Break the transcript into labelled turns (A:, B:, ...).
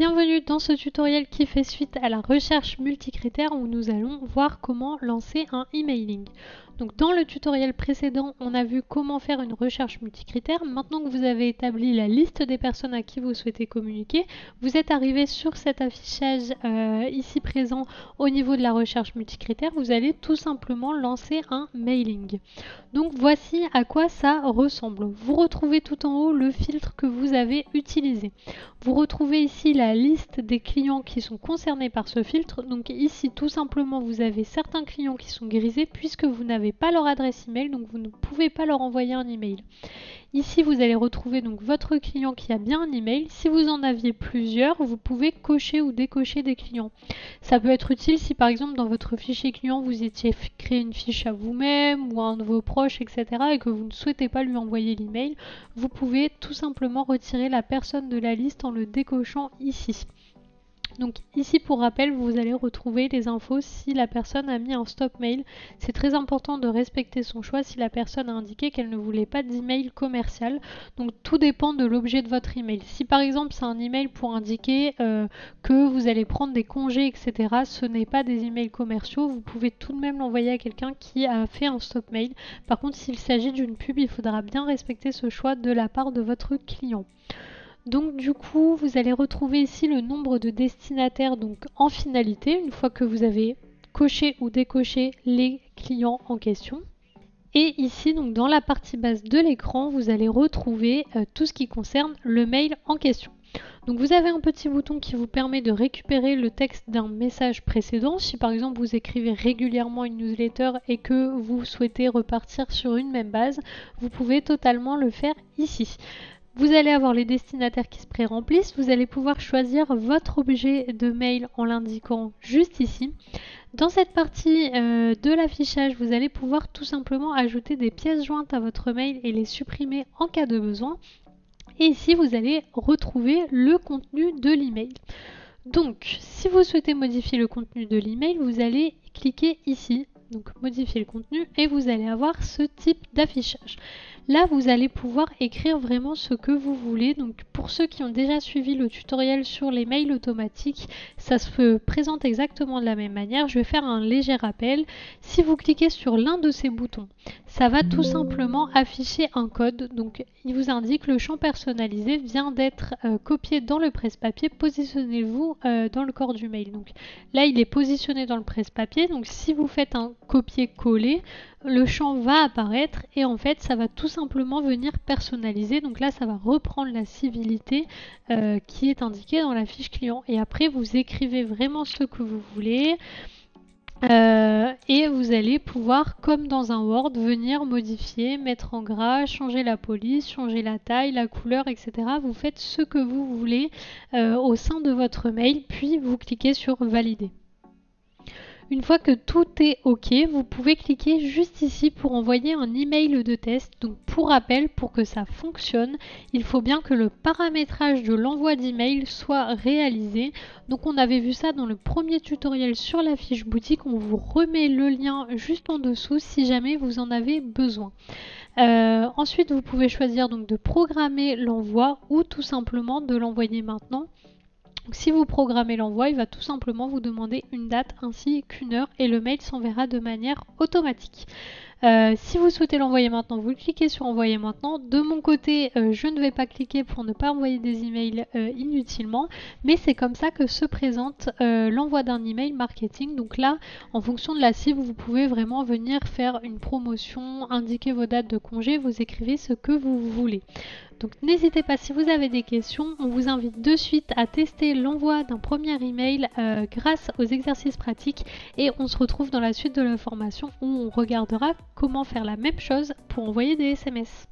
A: bienvenue dans ce tutoriel qui fait suite à la recherche multicritère où nous allons voir comment lancer un emailing. Donc dans le tutoriel précédent, on a vu comment faire une recherche multicritère. Maintenant que vous avez établi la liste des personnes à qui vous souhaitez communiquer, vous êtes arrivé sur cet affichage ici présent au niveau de la recherche multicritère. Vous allez tout simplement lancer un mailing. Donc voici à quoi ça ressemble. Vous retrouvez tout en haut le filtre que vous avez utilisé. Vous retrouvez ici la liste des clients qui sont concernés par ce filtre. Donc ici tout simplement vous avez certains clients qui sont grisés puisque vous n'avez pas leur adresse email, donc vous ne pouvez pas leur envoyer un email. Ici vous allez retrouver donc votre client qui a bien un email. Si vous en aviez plusieurs, vous pouvez cocher ou décocher des clients. Ça peut être utile si par exemple dans votre fichier client vous étiez créé une fiche à vous-même ou à un de vos proches, etc. et que vous ne souhaitez pas lui envoyer l'email, vous pouvez tout simplement retirer la personne de la liste en le décochant ici. Donc ici pour rappel, vous allez retrouver les infos si la personne a mis un stop mail. C'est très important de respecter son choix si la personne a indiqué qu'elle ne voulait pas d'email commercial. Donc tout dépend de l'objet de votre email. Si par exemple c'est un email pour indiquer que vous allez prendre des congés, etc., ce n'est pas des emails commerciaux. Vous pouvez tout de même l'envoyer à quelqu'un qui a fait un stop mail. Par contre, s'il s'agit d'une pub, il faudra bien respecter ce choix de la part de votre client. Donc du coup, vous allez retrouver ici le nombre de destinataires donc en finalité, une fois que vous avez coché ou décoché les clients en question. Et ici, donc dans la partie basse de l'écran, vous allez retrouver tout ce qui concerne le mail en question. Donc vous avez un petit bouton qui vous permet de récupérer le texte d'un message précédent. Si par exemple vous écrivez régulièrement une newsletter et que vous souhaitez repartir sur une même base, vous pouvez totalement le faire ici. Vous allez avoir les destinataires qui se pré-remplissent. Vous allez pouvoir choisir votre objet de mail en l'indiquant juste ici. Dans cette partie de l'affichage, vous allez pouvoir tout simplement ajouter des pièces jointes à votre mail et les supprimer en cas de besoin. Et ici, vous allez retrouver le contenu de l'email. Donc, si vous souhaitez modifier le contenu de l'email, vous allez cliquer ici, donc modifier le contenu, et vous allez avoir ce type d'affichage. Là, vous allez pouvoir écrire vraiment ce que vous voulez. Donc, pour ceux qui ont déjà suivi le tutoriel sur les mails automatiques, ça se présente exactement de la même manière. Je vais faire un léger rappel. Si vous cliquez sur l'un de ces boutons, ça va tout simplement afficher un code. Donc, il vous indique le champ personnalisé vient d'être copié dans le presse-papier. Positionnez-vous dans le corps du mail. Donc, là, il est positionné dans le presse-papier. Donc, si vous faites un copier-coller, le champ va apparaître et en fait ça va tout simplement venir personnaliser. Donc là ça va reprendre la civilité qui est indiquée dans la fiche client et après vous écrivez vraiment ce que vous voulez et vous allez pouvoir, comme dans un Word, venir modifier, mettre en gras, changer la police, changer la taille, la couleur, etc. Vous faites ce que vous voulez au sein de votre mail, puis vous cliquez sur valider. Une fois que tout est OK, vous pouvez cliquer juste ici pour envoyer un email de test. Donc pour rappel, pour que ça fonctionne, il faut bien que le paramétrage de l'envoi d'email soit réalisé. Donc on avait vu ça dans le premier tutoriel sur la fiche boutique. On vous remet le lien juste en dessous si jamais vous en avez besoin. Ensuite, vous pouvez choisir donc de programmer l'envoi ou tout simplement de l'envoyer maintenant. Donc, si vous programmez l'envoi, il va tout simplement vous demander une date ainsi qu'une heure et le mail s'enverra de manière automatique. Si vous souhaitez l'envoyer maintenant, vous cliquez sur envoyer maintenant. De mon côté, je ne vais pas cliquer pour ne pas envoyer des emails inutilement, mais c'est comme ça que se présente l'envoi d'un email marketing. Donc là, en fonction de la cible, vous pouvez vraiment venir faire une promotion, indiquer vos dates de congé, vous écrivez ce que vous voulez. Donc n'hésitez pas si vous avez des questions, on vous invite de suite à tester l'envoi d'un premier email grâce aux exercices pratiques et on se retrouve dans la suite de la formation où on regardera comment faire la même chose pour envoyer des SMS.